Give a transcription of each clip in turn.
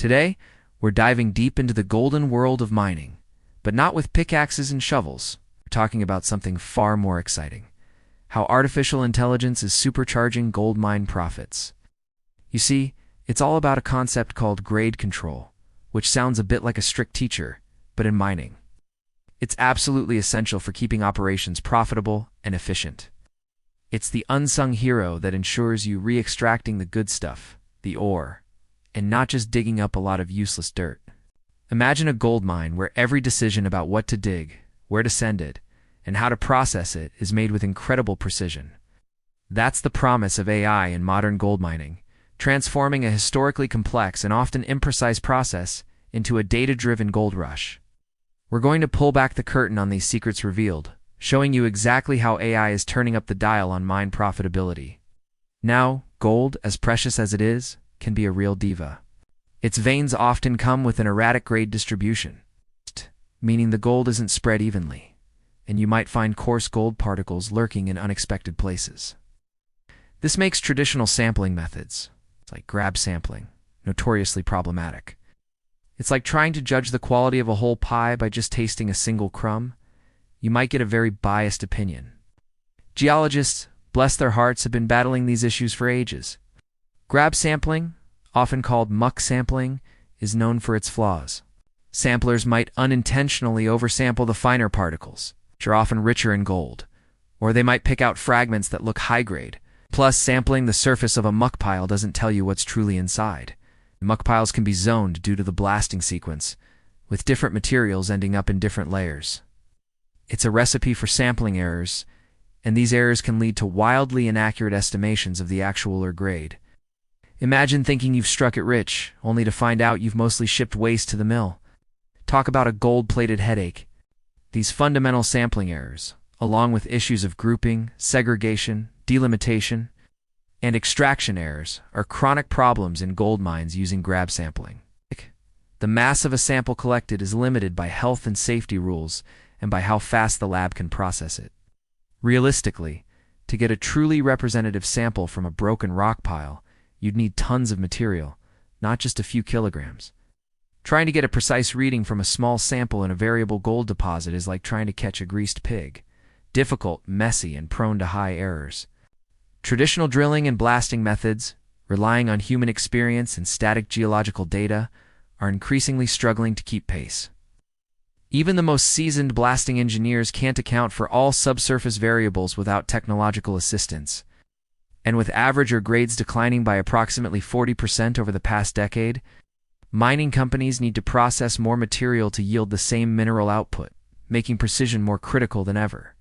Today, we're diving deep into the golden world of mining, but not with pickaxes and shovels. We're talking about something far more exciting: how artificial intelligence is supercharging gold mine profits. You see, it's all about a concept called grade control, which sounds a bit like a strict teacher, but in mining, it's absolutely essential for keeping operations profitable and efficient. It's the unsung hero that ensures you re-extracting the good stuff, the ore, and not just digging up a lot of useless dirt. Imagine a gold mine where every decision about what to dig, where to send it, and how to process it is made with incredible precision. That's the promise of AI in modern gold mining, transforming a historically complex and often imprecise process into a data-driven gold rush. We're going to pull back the curtain on these secrets revealed, showing you exactly how AI is turning up the dial on mine profitability. Now, gold, as precious as it is, can be a real diva. Its veins often come with an erratic grade distribution, meaning the gold isn't spread evenly, and you might find coarse gold particles lurking in unexpected places. This makes traditional sampling methods, like grab sampling, notoriously problematic. It's like trying to judge the quality of a whole pie by just tasting a single crumb. You might get a very biased opinion. Geologists, bless their hearts, have been battling these issues for ages. Grab sampling, often called muck sampling, is known for its flaws. Samplers might unintentionally oversample the finer particles, which are often richer in gold, or they might pick out fragments that look high-grade. Plus, sampling the surface of a muck pile doesn't tell you what's truly inside. Muck piles can be zoned due to the blasting sequence, with different materials ending up in different layers. It's a recipe for sampling errors, and these errors can lead to wildly inaccurate estimations of the actual ore grade. Imagine thinking you've struck it rich, only to find out you've mostly shipped waste to the mill. Talk about a gold-plated headache. These fundamental sampling errors, along with issues of grouping, segregation, delimitation, and extraction errors, are chronic problems in gold mines using grab sampling. The mass of a sample collected is limited by health and safety rules and by how fast the lab can process it. Realistically, to get a truly representative sample from a broken rock pile, you'd need tons of material, not just a few kilograms. Trying to get a precise reading from a small sample in a variable gold deposit is like trying to catch a greased pig. Difficult, messy, and prone to high errors. Traditional drilling and blasting methods, relying on human experience and static geological data, are increasingly struggling to keep pace. Even the most seasoned blasting engineers can't account for all subsurface variables without technological assistance. And with average ore grades declining by approximately 40% over the past decade, mining companies need to process more material to yield the same mineral output, making precision more critical than ever.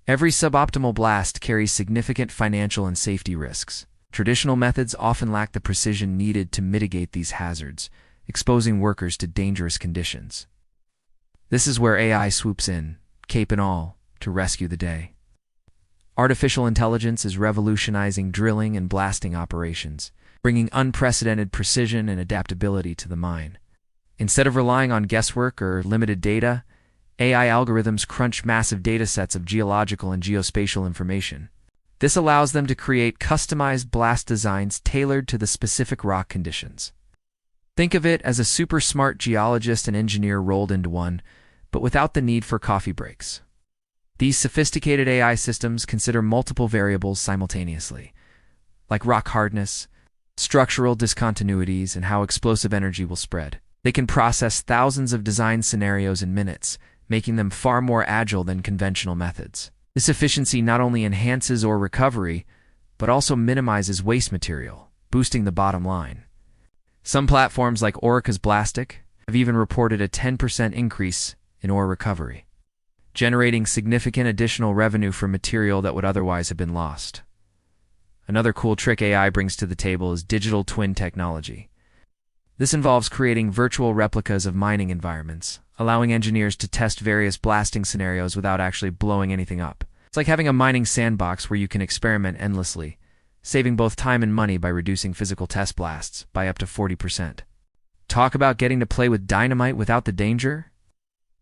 Every suboptimal blast carries significant financial and safety risks. Traditional methods often lack the precision needed to mitigate these hazards, exposing workers to dangerous conditions. This is where AI swoops in, cape and all, to rescue the day. Artificial intelligence is revolutionizing drilling and blasting operations, bringing unprecedented precision and adaptability to the mine. Instead of relying on guesswork or limited data, AI algorithms crunch massive data sets of geological and geospatial information. This allows them to create customized blast designs tailored to the specific rock conditions. Think of it as a super smart geologist and engineer rolled into one, but without the need for coffee breaks. These sophisticated AI systems consider multiple variables simultaneously, like rock hardness, structural discontinuities, and how explosive energy will spread. They can process thousands of design scenarios in minutes, making them far more agile than conventional methods. This efficiency not only enhances ore recovery, but also minimizes waste material, boosting the bottom line. Some platforms like Orica's Blastic have even reported a 10% increase in ore recovery, generating significant additional revenue for material that would otherwise have been lost. Another cool trick AI brings to the table is digital twin technology. This involves creating virtual replicas of mining environments, allowing engineers to test various blasting scenarios without actually blowing anything up. It's like having a mining sandbox where you can experiment endlessly, saving both time and money by reducing physical test blasts by up to 40%. Talk about getting to play with dynamite without the danger?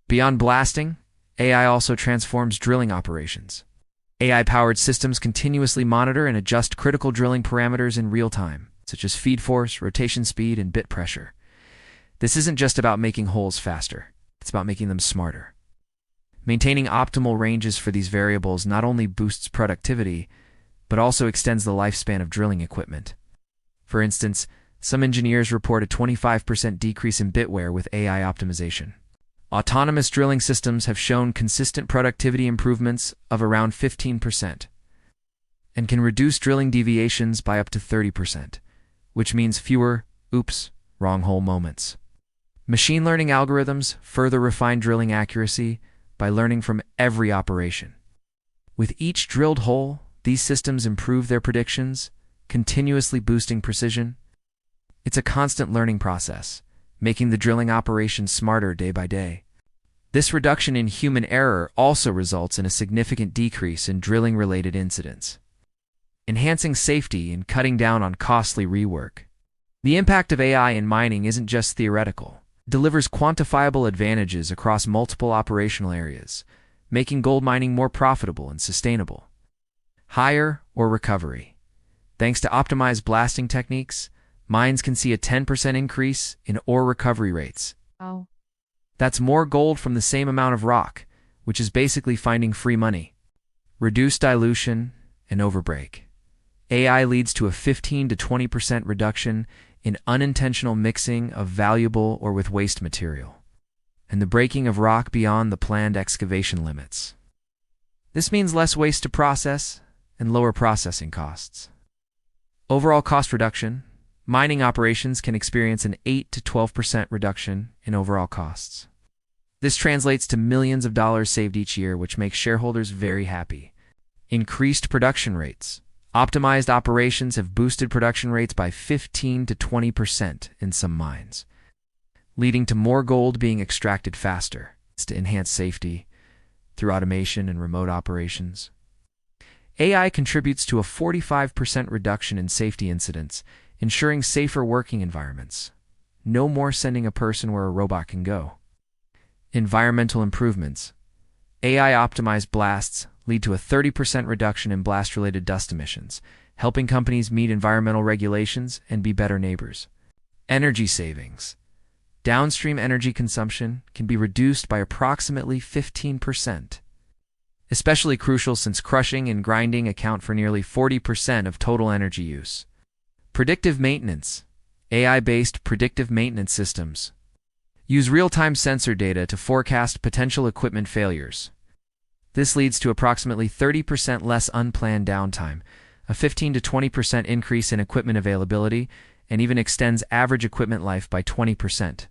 Beyond blasting, AI also transforms drilling operations. AI-powered systems continuously monitor and adjust critical drilling parameters in real time, such as feed force, rotation speed, and bit pressure. This isn't just about making holes faster, it's about making them smarter. Maintaining optimal ranges for these variables not only boosts productivity, but also extends the lifespan of drilling equipment. For instance, some engineers report a 25% decrease in bit wear with AI optimization. Autonomous drilling systems have shown consistent productivity improvements of around 15% and can reduce drilling deviations by up to 30%, which means fewer, wrong hole moments. Machine learning algorithms further refine drilling accuracy by learning from every operation. With each drilled hole, these systems improve their predictions, continuously boosting precision. It's a constant learning process, making the drilling operation smarter day by day. This reduction in human error also results in a significant decrease in drilling-related incidents, enhancing safety and cutting down on costly rework. The impact of AI in mining isn't just theoretical. It delivers quantifiable advantages across multiple operational areas, making gold mining more profitable and sustainable. Higher ore recovery. Thanks to optimized blasting techniques, mines can see a 10% increase in ore recovery rates. Wow. That's more gold from the same amount of rock, which is basically finding free money. Reduced dilution and overbreak. AI leads to a 15 to 20% reduction in unintentional mixing of valuable or with waste material, and the breaking of rock beyond the planned excavation limits. This means less waste to process and lower processing costs. Overall cost reduction. Mining operations can experience an 8 to 12% reduction in overall costs. This translates to millions of dollars saved each year, which makes shareholders very happy. Increased production rates. Optimized operations have boosted production rates by 15 to 20% in some mines, leading to more gold being extracted faster. It's to enhance safety through automation and remote operations. AI contributes to a 45% reduction in safety incidents, ensuring safer working environments. No more sending a person where a robot can go. Environmental improvements. AI-optimized blasts lead to a 30% reduction in blast-related dust emissions, helping companies meet environmental regulations and be better neighbors. Energy savings. Downstream energy consumption can be reduced by approximately 15%. Especially crucial since crushing and grinding account for nearly 40% of total energy use. Predictive maintenance. AI-based predictive maintenance systems use real-time sensor data to forecast potential equipment failures. This leads to approximately 30% less unplanned downtime, a 15 to 20% increase in equipment availability, and even extends average equipment life by 20%.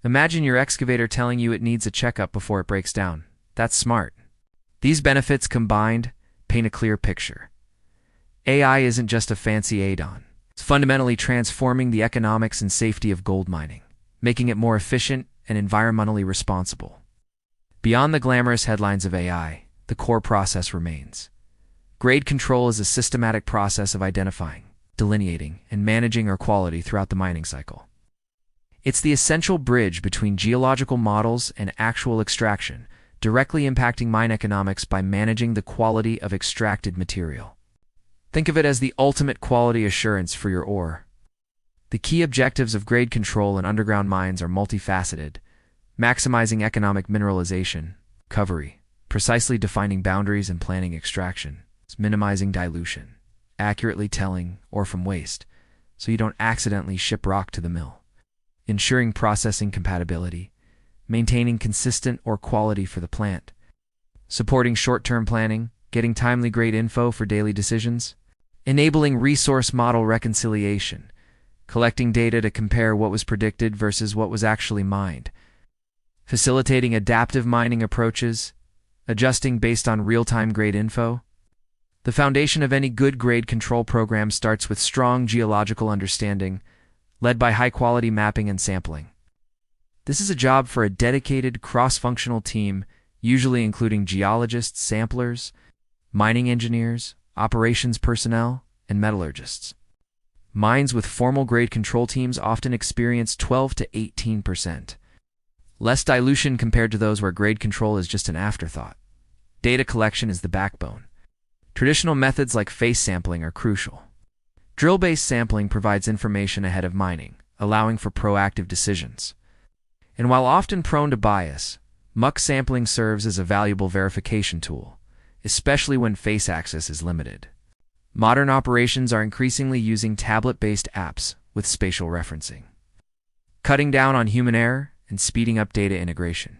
Imagine your excavator telling you it needs a checkup before it breaks down. That's smart. These benefits combined paint a clear picture. AI isn't just a fancy add-on. It's fundamentally transforming the economics and safety of gold mining, making it more efficient and environmentally responsible. Beyond the glamorous headlines of AI, the core process remains. Grade control is a systematic process of identifying, delineating, and managing ore quality throughout the mining cycle. It's the essential bridge between geological models and actual extraction, directly impacting mine economics by managing the quality of extracted material. Think of it as the ultimate quality assurance for your ore. The key objectives of grade control in underground mines are multifaceted: maximizing economic mineralization, recovery, precisely defining boundaries and planning extraction, minimizing dilution, accurately telling ore from waste, so you don't accidentally ship rock to the mill, ensuring processing compatibility, maintaining consistent ore quality for the plant, supporting short-term planning, getting timely grade info for daily decisions, enabling resource model reconciliation, collecting data to compare what was predicted versus what was actually mined, facilitating adaptive mining approaches, adjusting based on real-time grade info. The foundation of any good grade control program starts with strong geological understanding, led by high-quality mapping and sampling. This is a job for a dedicated cross-functional team, usually including geologists, samplers, mining engineers, operations personnel, and metallurgists. Mines with formal grade control teams often experience 12 to 18% less dilution compared to those where grade control is just an afterthought. Data collection is the backbone. Traditional methods like face sampling are crucial. Drill-based sampling provides information ahead of mining, allowing for proactive decisions. And while often prone to bias, muck sampling serves as a valuable verification tool, especially when face access is limited. Modern operations are increasingly using tablet-based apps with spatial referencing, cutting down on human error and speeding up data integration.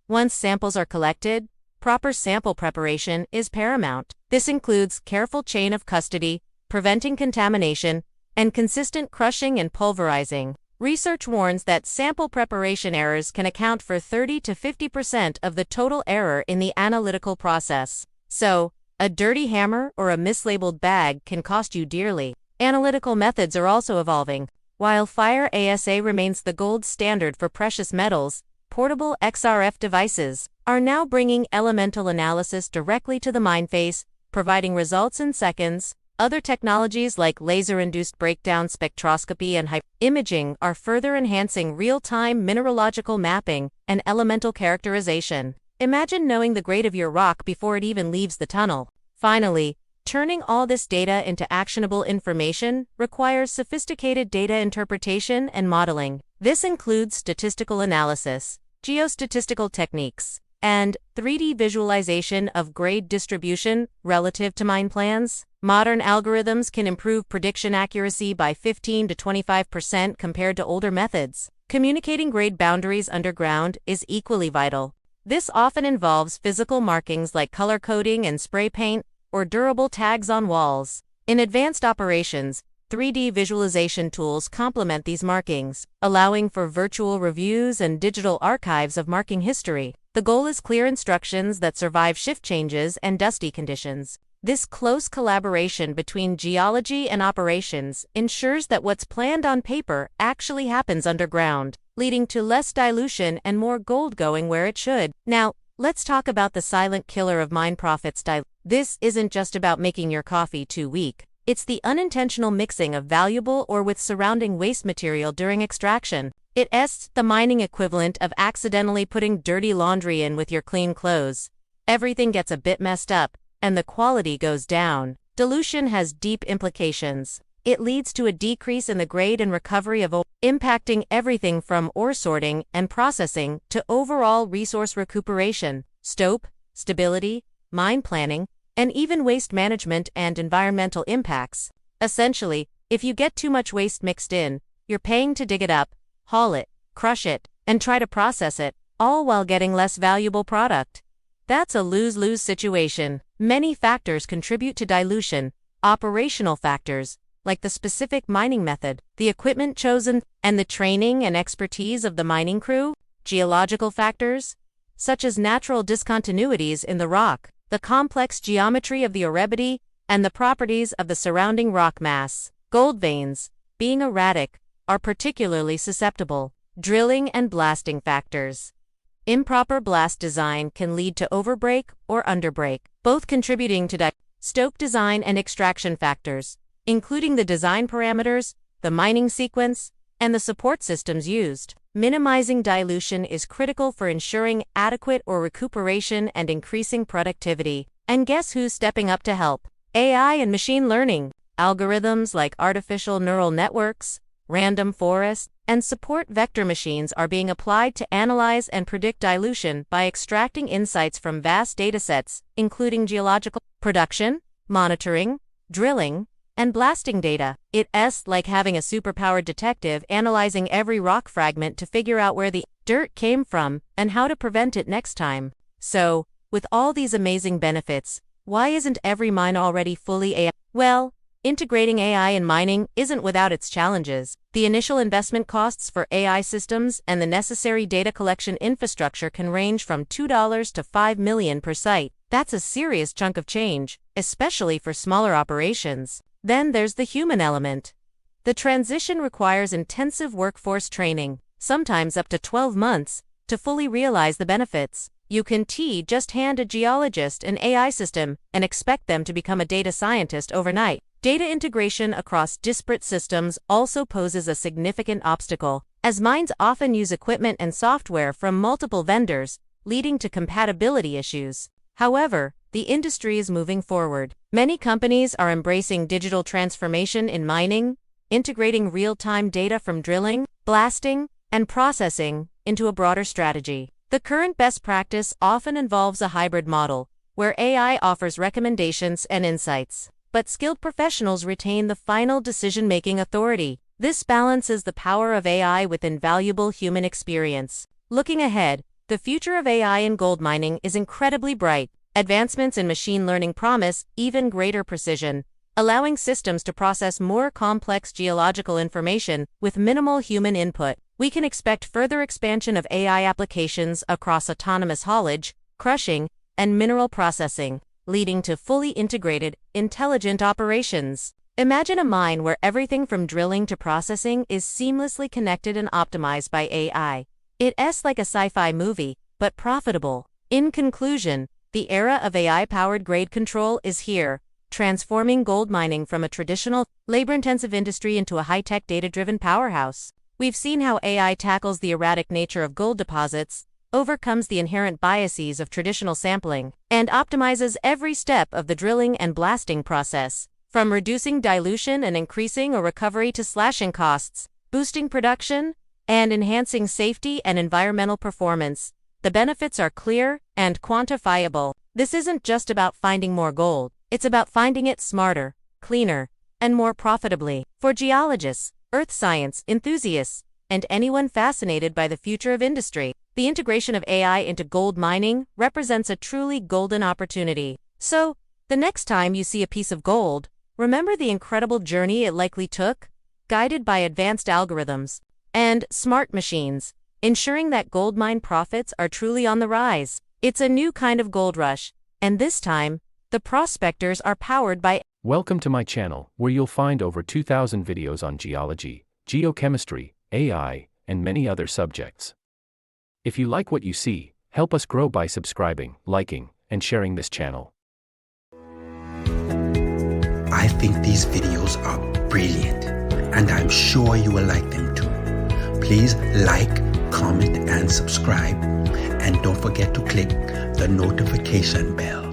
Once samples are collected, proper sample preparation is paramount. This includes careful chain of custody, preventing contamination, and consistent crushing and pulverizing. Research warns that sample preparation errors can account for 30 to 50% of the total error in the analytical process. So, a dirty hammer or a mislabeled bag can cost you dearly. Analytical methods are also evolving. While Fire ASA remains the gold standard for precious metals, portable XRF devices are now bringing elemental analysis directly to the mine face, providing results in seconds. Other technologies like laser-induced breakdown spectroscopy and imaging are further enhancing real-time mineralogical mapping and elemental characterization. Imagine knowing the grade of your rock before it even leaves the tunnel. Finally, turning all this data into actionable information requires sophisticated data interpretation and modeling. This includes statistical analysis, geostatistical techniques, and 3D visualization of grade distribution relative to mine plans. Modern algorithms can improve prediction accuracy by 15 to 25% compared to older methods. Communicating grade boundaries underground is equally vital. This often involves physical markings like color coding and spray paint, or durable tags on walls. In advanced operations, 3D visualization tools complement these markings, allowing for virtual reviews and digital archives of marking history. The goal is clear instructions that survive shift changes and dusty conditions. This close collaboration between geology and operations ensures that what's planned on paper actually happens underground, leading to less dilution and more gold going where it should. Now, let's talk about the silent killer of mine profits. This isn't just about making your coffee too weak. It's the unintentional mixing of valuable ore with surrounding waste material during extraction. It's the mining equivalent of accidentally putting dirty laundry in with your clean clothes. Everything gets a bit messed up, and the quality goes down. Dilution has deep implications. It leads to a decrease in the grade and recovery of ore, impacting everything from ore sorting and processing to overall resource recuperation, stope, stability, mine planning, and even waste management and environmental impacts. Essentially, if you get too much waste mixed in, you're paying to dig it up, haul it, crush it, and try to process it, all while getting less valuable product. That's a lose-lose situation. Many factors contribute to dilution: operational factors, like the specific mining method, the equipment chosen, and the training and expertise of the mining crew; geological factors, such as natural discontinuities in the rock, the complex geometry of the orebody, and the properties of the surrounding rock mass. Gold veins, being erratic, are particularly susceptible. Drilling and blasting factors. Improper blast design can lead to overbreak or underbreak, both contributing to stope design and extraction factors, including the design parameters, the mining sequence, and the support systems used. Minimizing dilution is critical for ensuring adequate ore recuperation and increasing productivity. And guess who's stepping up to help? AI and machine learning. Algorithms like artificial neural networks, random forest, and support vector machines are being applied to analyze and predict dilution by extracting insights from vast datasets, including geological, production, monitoring, drilling, and blasting data. It's like having a superpowered detective analyzing every rock fragment to figure out where the dirt came from and how to prevent it next time. So, with all these amazing benefits, why isn't every mine already fully AI? Well, integrating AI in mining isn't without its challenges. The initial investment costs for AI systems and the necessary data collection infrastructure can range from $2 to $5 million per site. That's a serious chunk of change, especially for smaller operations. Then there's the human element. The transition requires intensive workforce training, sometimes up to 12 months, to fully realize the benefits. You can't just hand a geologist an AI system and expect them to become a data scientist overnight. Data integration across disparate systems also poses a significant obstacle, as mines often use equipment and software from multiple vendors, leading to compatibility issues. However, the industry is moving forward. Many companies are embracing digital transformation in mining, integrating real-time data from drilling, blasting, and processing into a broader strategy. The current best practice often involves a hybrid model, where AI offers recommendations and insights, but skilled professionals retain the final decision-making authority. This balances the power of AI with invaluable human experience. Looking ahead, the future of AI in gold mining is incredibly bright. Advancements in machine learning promise even greater precision, allowing systems to process more complex geological information with minimal human input. We can expect further expansion of AI applications across autonomous haulage, crushing, and mineral processing, leading to fully integrated, intelligent operations. Imagine a mine where everything from drilling to processing is seamlessly connected and optimized by AI. It's like a sci-fi movie, but profitable. In conclusion, the era of AI-powered grade control is here, transforming gold mining from a traditional, labor-intensive industry into a high-tech, data-driven powerhouse. We've seen how AI tackles the erratic nature of gold deposits, overcomes the inherent biases of traditional sampling, and optimizes every step of the drilling and blasting process. From reducing dilution and increasing or recovery to slashing costs, boosting production, and enhancing safety and environmental performance, the benefits are clear and quantifiable. This isn't just about finding more gold, it's about finding it smarter, cleaner, and more profitably. For geologists, earth science enthusiasts, and anyone fascinated by the future of industry, the integration of AI into gold mining represents a truly golden opportunity. So, the next time you see a piece of gold, remember the incredible journey it likely took, guided by advanced algorithms and smart machines, ensuring that gold mine profits are truly on the rise. It's a new kind of gold rush, and this time, the prospectors are powered by. Welcome to my channel, where you'll find over 2,000 videos on geology, geochemistry, AI, and many other subjects. If you like what you see, help us grow by subscribing, liking, and sharing this channel. I think these videos are brilliant, and I'm sure you will like them too. Please like, comment, and subscribe, and don't forget to click the notification bell.